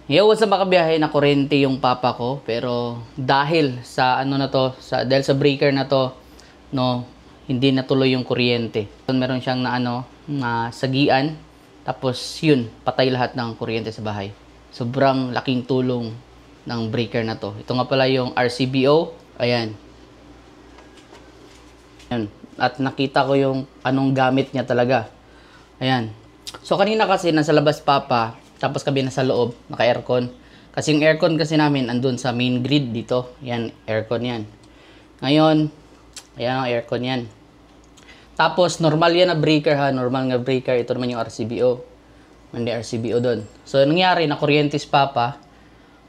Yo, what's up mga kabiyahe, na kurente yung papa ko, pero dahil sa ano na to, dahil sa breaker na to, no, hindi natuloy yung kuryente. Meron siyang na sagian, tapos yun, patay lahat ng kuryente sa bahay. Sobrang laking tulong ng breaker na to. Ito nga pala yung RCBO, ayan. Ayan. At nakita ko yung anong gamit niya talaga. Ayan. So kanina kasi nasa labas papa, tapos kami nasa loob, naka-aircon. Kasi yung aircon kasi namin andun sa main grid dito. Yan, aircon yan. Ngayon, ayan ang aircon yan. Tapos normal yan na breaker ha, normal nga breaker. Ito naman yung RCBO. Hindi RCBO doon. So nangyari na kuryente si papa.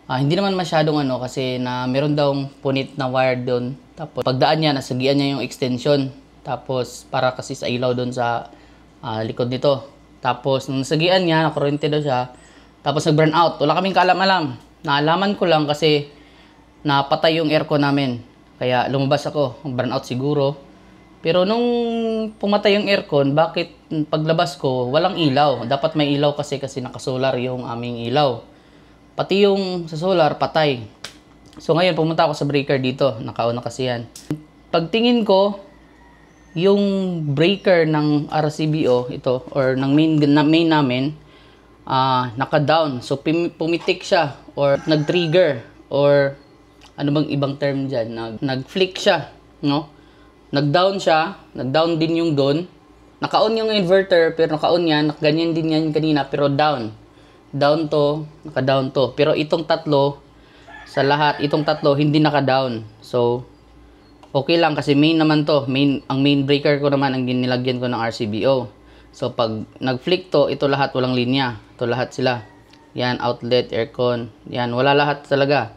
Hindi naman masyadong kasi na meron daw punit na wire doon. Tapos pagdaan niya, nasagian niya yung extension. Tapos para kasi sa ilaw doon sa likod nito. Tapos nung nasagian niya, nakuryente daw siya. Tapos nag-burn out. Wala kaming kaalam-alam. Naalaman ko lang kasi napatay yung aircon namin. Kaya lumabas ako. Burn out siguro. Pero nung pumatay yung aircon, bakit paglabas ko, walang ilaw? Dapat may ilaw kasi nakasolar yung aming ilaw. Pati yung sa solar, patay. So ngayon, pumunta ako sa breaker dito. Nakauna kasi yan. Pagtingin ko, yung breaker ng RCBO, ito, or ng main namin, naka-down. So pumitik siya, or nag-trigger, or ano bang ibang term dyan? Nag-flick siya, no? Nag-down siya, nag-down din yung doon. Naka-on yung inverter, pero naka-on yan, ganyan din yan kanina, pero down. Down to, naka-down to. Pero itong tatlo, sa lahat, itong tatlo, hindi naka-down. So, okay lang kasi main naman to. Ang main breaker ko naman, ang ginilagyan ko ng RCBO. So, pag nag-flick to, ito lahat walang linya. Ito lahat sila. Yan, outlet, aircon. Yan, wala lahat talaga.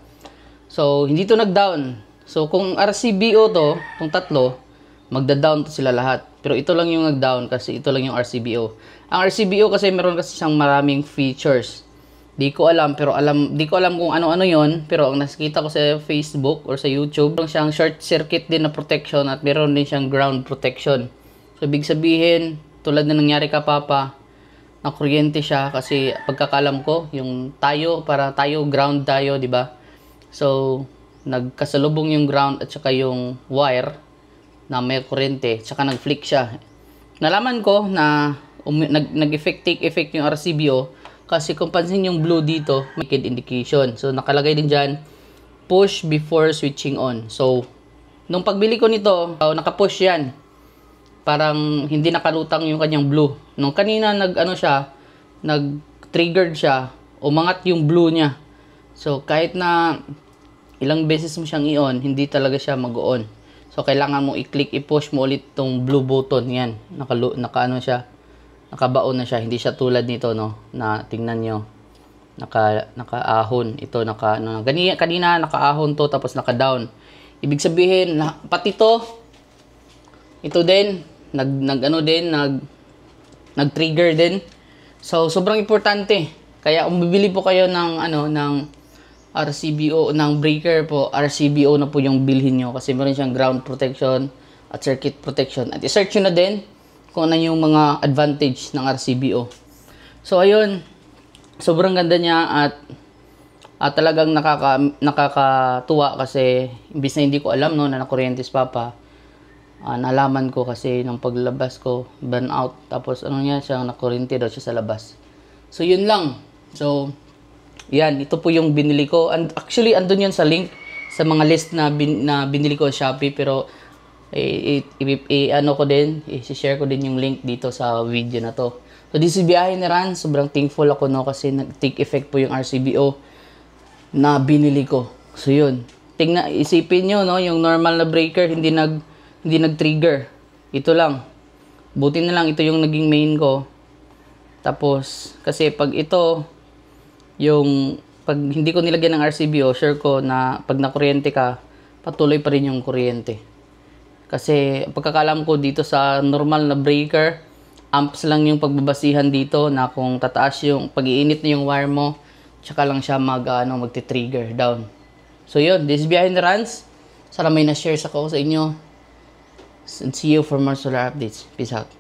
So, hindi to nag-down. So, kung RCBO to, itong tatlo, magda-down to sila lahat. Pero ito lang yung nag-down kasi ito lang yung RCBO. Ang RCBO kasi meron kasi siyang maraming features. Di ko alam kung ano-ano yon, pero ang nakita ko sa Facebook or sa YouTube, meron siyang short circuit din na protection at meron din siyang ground protection. So, ibig sabihin, tulad na nangyari ka papa, na kuryente siya kasi pagkakalam ko, yung tayo, para tayo, ground tayo, di ba? So, nagkasalubong yung ground at saka yung wire na may kuryente, saka nag-flick siya. Nalaman ko na take effect yung RCBO kasi kung pansin yung blue dito, may kid indication. So, nakalagay din dyan, push before switching on. So, nung pagbili ko nito, naka-push yan. Parang hindi nakalutang yung kanyang blue. Nung kanina nag-triggered siya, umangat yung blue niya. So, kahit na ilang beses mo siyang i-on, hindi talaga siya mag-on. So, kailangan mo i-click, i-push mo ulit tong blue button. Yan, nakabaon na siya. Hindi siya tulad nito, no, na tingnan nyo, nakaahon. Ito, kanina nakaahon to, tapos naka-down. Ibig sabihin, pati to, ito din, nag-trigger din. So, sobrang importante. Kaya, kung bibili po kayo ng RCBO, ng breaker po, RCBO na po yung bilhin nyo. Kasi meron siyang ground protection at circuit protection. At i-search nyo na din kung ano yung mga advantage ng RCBO. So, ayun. Sobrang ganda niya at talagang nakakatuwa kasi imbis na hindi ko alam no, na nakuryente si papa. Nalaman ko kasi nung paglabas ko, burn out. Tapos ano niya, siyang nakuryente daw siya sa labas. So, yun lang. So, yan. Ito po yung binili ko. And actually, andun yun sa link sa mga list na binili ko sa Shopee. Pero, ano ko din, i-share ko din yung link dito sa video na to. So, this is biyahe ni Ran. Sobrang thankful ako no kasi nag-take effect po yung RCBO na binili ko. So, yun. Isipin nyo, no, yung normal na breaker, hindi nag-trigger. Ito lang. Buti na lang, ito yung naging main ko. Tapos, kasi pag ito, pag hindi ko nilagyan ng RCBO, sure ko na pag nakuryente ka, patuloy pa rin yung kuryente. Kasi pagkakalam ko dito sa normal na breaker, amps lang yung pagbabasihan dito na kung tataas yung pag-iinit na yung wire mo, tsaka lang siya magti-trigger down. So yun, this is Behind the Runs. Sana may na-share sa inyo. And see you for more solar updates. Peace out.